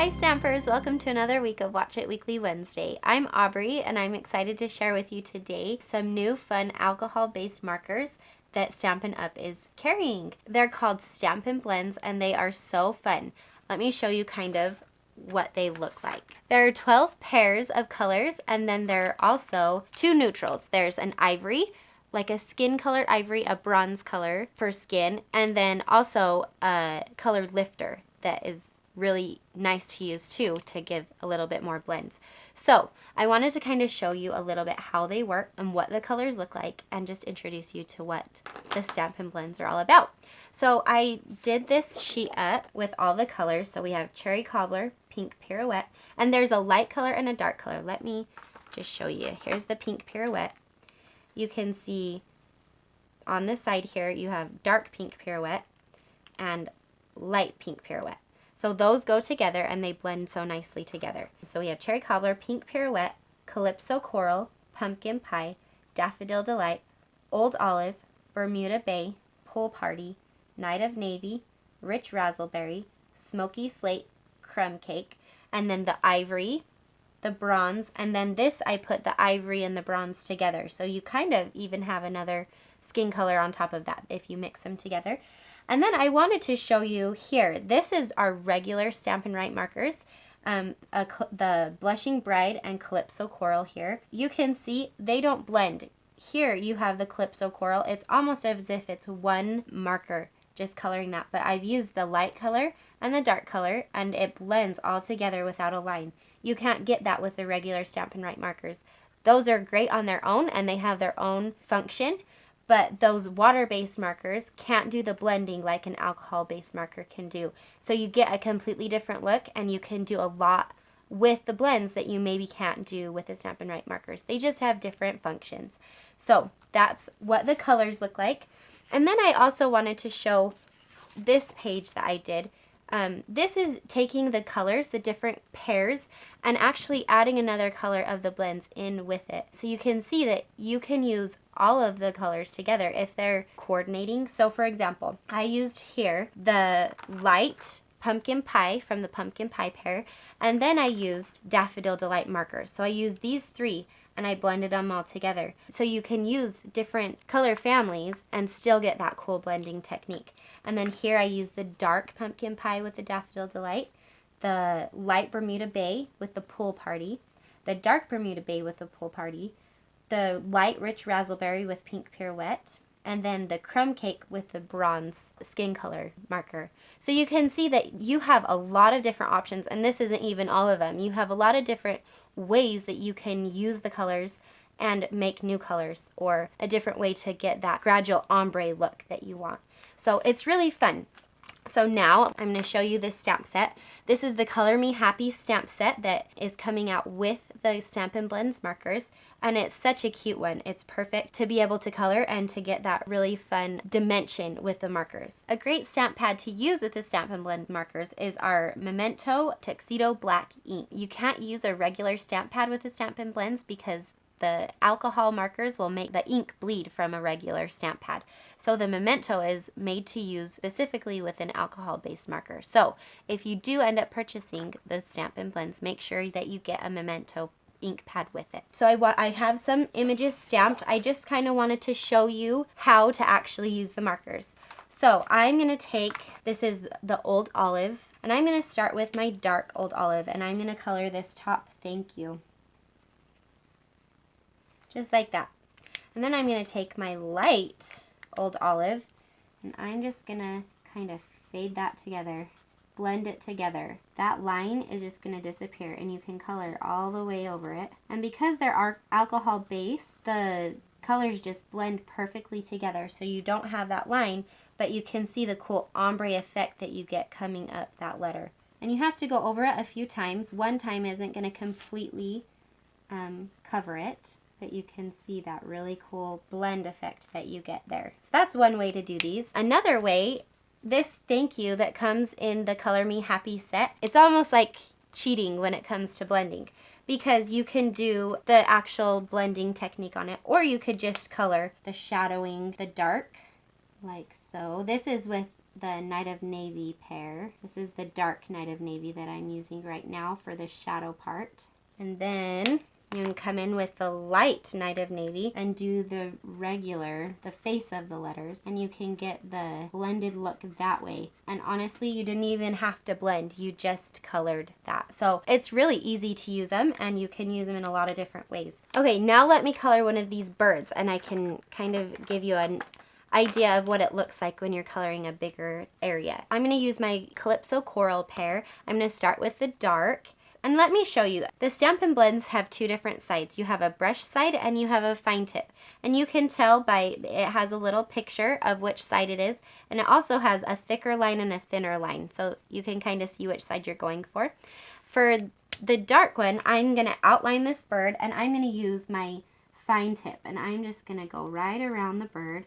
Hi Stampers, welcome to another week of Watch It Weekly Wednesday. I'm Aubrey and I'm excited to share with you today some new fun alcohol-based markers that Stampin Up is carrying. They're called Stampin Blends and they are so fun. Let me show you kind of what they look like. There are 12 pairs of colors and then there are also two neutrals. There's an ivory, like a skin colored ivory, a bronze color for skin, and then also a color lifter that is really nice to use too to give a little bit more blends. So I wanted to kind of show you a little bit how they work and what the colors look like and just introduce you to what the Stampin' Blends are all about. So I did this sheet up with all the colors. So we have Cherry Cobbler, Pink Pirouette, and there's a light color and a dark color. Let me just show you. Here's the Pink Pirouette. You can see on this side here you have dark Pink Pirouette and light Pink Pirouette. So those go together and they blend so nicely together. So we have Cherry Cobbler, Pink Pirouette, Calypso Coral, Pumpkin Pie, Daffodil Delight, Old Olive, Bermuda Bay, Pool Party, Night of Navy, Rich Razzleberry, Smoky Slate, Crumb Cake, and then the ivory, the bronze, and then this I put the ivory and the bronze together. So you kind of even have another skin color on top of that if you mix them together. And then I wanted to show you here, this is our regular Stampin' Right markers, the Blushing Bride and Calypso Coral here. You can see they don't blend. Here you have the Calypso Coral. It's almost as if it's one marker, just coloring that. But I've used the light color and the dark color, and it blends all together without a line. You can't get that with the regular Stampin' Right markers. Those are great on their own, and they have their own function. But those water-based markers can't do the blending like an alcohol-based marker can do. So you get a completely different look and you can do a lot with the blends that you maybe can't do with the Stampin' Right markers. They just have different functions. So that's what the colors look like. And then I also wanted to show this page that I did. This is taking the colors, the different pairs, and actually adding another color of the blends in with it. So you can see that you can use all of the colors together if they're coordinating. So for example, I used here the light Pumpkin Pie from the Pumpkin Pie pair, and then I used Daffodil Delight markers. So I used these three and I blended them all together. So you can use different color families and still get that cool blending technique. And then here I use the dark Pumpkin Pie with the Daffodil Delight, the light Bermuda Bay with the Pool Party, the dark Bermuda Bay with the Pool Party, the light Rich Razzleberry with Pink Pirouette, and then the Crumb Cake with the bronze skin color marker. So you can see that you have a lot of different options, and this isn't even all of them. You have a lot of different ways that you can use the colors and make new colors, or a different way to get that gradual ombre look that you want. So it's really fun. So now I'm going to show you this stamp set. This is the Color Me Happy stamp set that is coming out with the Stampin' Blends markers, and it's such a cute one. It's perfect to be able to color and to get that really fun dimension with the markers. A great stamp pad to use with the Stampin' Blends markers is our Memento Tuxedo Black ink. You can't use a regular stamp pad with the Stampin' Blends because the alcohol markers will make the ink bleed from a regular stamp pad. So the Memento is made to use specifically with an alcohol-based marker. So if you do end up purchasing the Stampin' Blends, make sure that you get a Memento ink pad with it. So I have some images stamped. I just kind of wanted to show you how to actually use the markers. So I'm going to take, this is the Old Olive, and I'm going to start with my dark Old Olive, and I'm going to color this top thank you. Just like that. And then I'm going to take my light Old Olive and I'm just going to kind of fade that together, blend it together. That line is just going to disappear and you can color all the way over it. And because they're alcohol based, the colors just blend perfectly together, so you don't have that line, but you can see the cool ombre effect that you get coming up that letter. And you have to go over it a few times. One time isn't going to completely cover it, but you can see that really cool blend effect that you get there. So that's one way to do these. Another way, this thank you that comes in the Color Me Happy set, it's almost like cheating when it comes to blending, because you can do the actual blending technique on it, or you could just color the shadowing, the dark, like so. This is with the Night of Navy pair. This is the dark Night of Navy that I'm using right now for the shadow part. And then you can come in with the light Night of Navy and do the regular, the face of the letters, and you can get the blended look that way. And honestly, you didn't even have to blend, you just colored that. So it's really easy to use them, and you can use them in a lot of different ways. Okay, now let me color one of these birds, and I can kind of give you an idea of what it looks like when you're coloring a bigger area. I'm going to use my Calypso Coral pair. I'm going to start with the dark. And let me show you. The Stampin' Blends have two different sides. You have a brush side and you have a fine tip. And you can tell by, it has a little picture of which side it is. And it also has a thicker line and a thinner line. So you can kind of see which side you're going for. For the dark one, I'm going to outline this bird and I'm going to use my fine tip. And I'm just going to go right around the bird.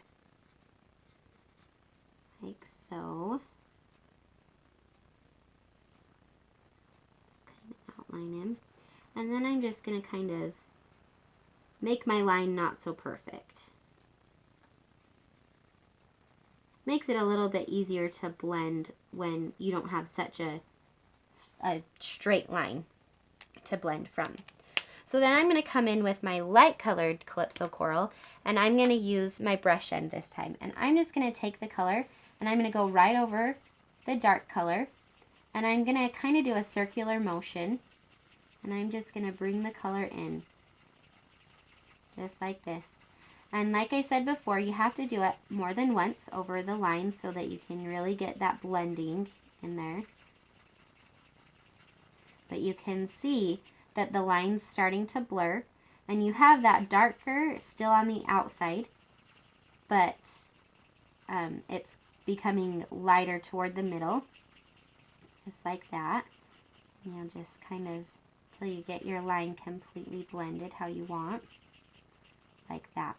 Like so. Outline him, and then I'm just going to kind of make my line not so perfect. Makes it a little bit easier to blend when you don't have such a straight line to blend from. So then I'm going to come in with my light colored Calypso Coral, and I'm going to use my brush end this time, and I'm just going to take the color and I'm going to go right over the dark color, and I'm going to kind of do a circular motion. And I'm just going to bring the color in, just like this. And like I said before, you have to do it more than once over the line so that you can really get that blending in there. But you can see that the line's starting to blur, and you have that darker still on the outside, but it's becoming lighter toward the middle, just like that. And you'll just kind of till you get your line completely blended how you want, like that.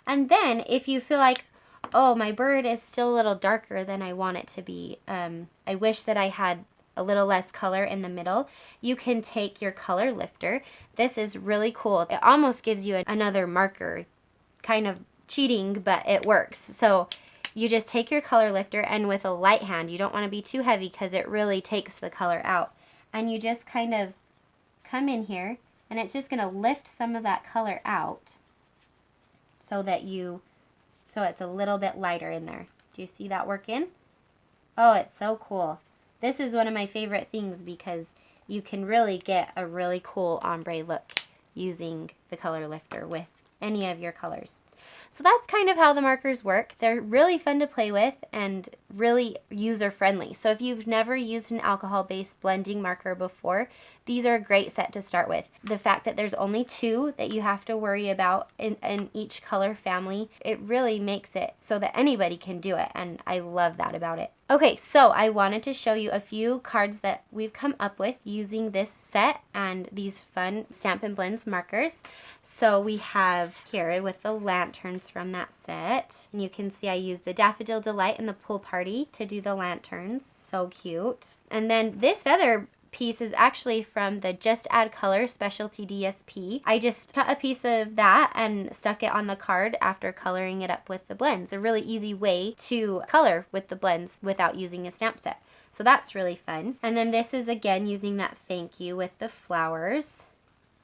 And then if you feel like, oh, my bird is still a little darker than I want it to be, I wish that I had a little less color in the middle, you can take your color lifter. This is really cool. It almost gives you another marker, kind of cheating, but it works. So you just take your color lifter, and with a light hand, you don't want to be too heavy because it really takes the color out. And you just kind of come in here, and it's just going to lift some of that color out so that it's a little bit lighter in there. Do you see that working? Oh, it's so cool. This is one of my favorite things because you can really get a really cool ombre look using the color lifter with any of your colors. So that's kind of how the markers work. They're really fun to play with and really user-friendly. So if you've never used an alcohol-based blending marker before, these are a great set to start with. The fact that there's only two that you have to worry about in each color family, it really makes it so that anybody can do it, and I love that about it. Okay, so I wanted to show you a few cards that we've come up with using this set and these fun Stampin' Blends markers. So we have here with the lanterns from that set. And you can see I used the Daffodil Delight and the Pool Party to do the lanterns. So cute. And then this feather piece is actually from the Just Add Color Specialty DSP. I just cut a piece of that and stuck it on the card after coloring it up with the blends. A really easy way to color with the blends without using a stamp set. So that's really fun. And then this is again using that thank you with the flowers.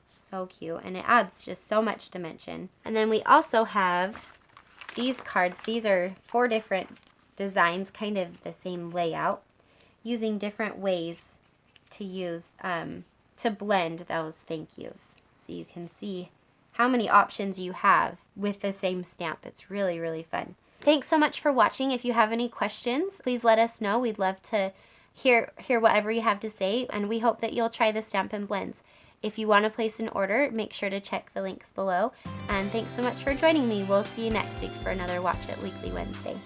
So cute, and it adds just so much dimension. And then we also have these cards. These are 4 different designs, kind of the same layout, using different ways to use to blend those thank yous. So you can see how many options you have with the same stamp. It's really, really fun. Thanks so much for watching. If you have any questions, please let us know. We'd love to hear whatever you have to say, and we hope that you'll try the Stampin' Blends. If you want to place an order, make sure to check the links below. And thanks so much for joining me. We'll see you next week for another Watch It Weekly Wednesday.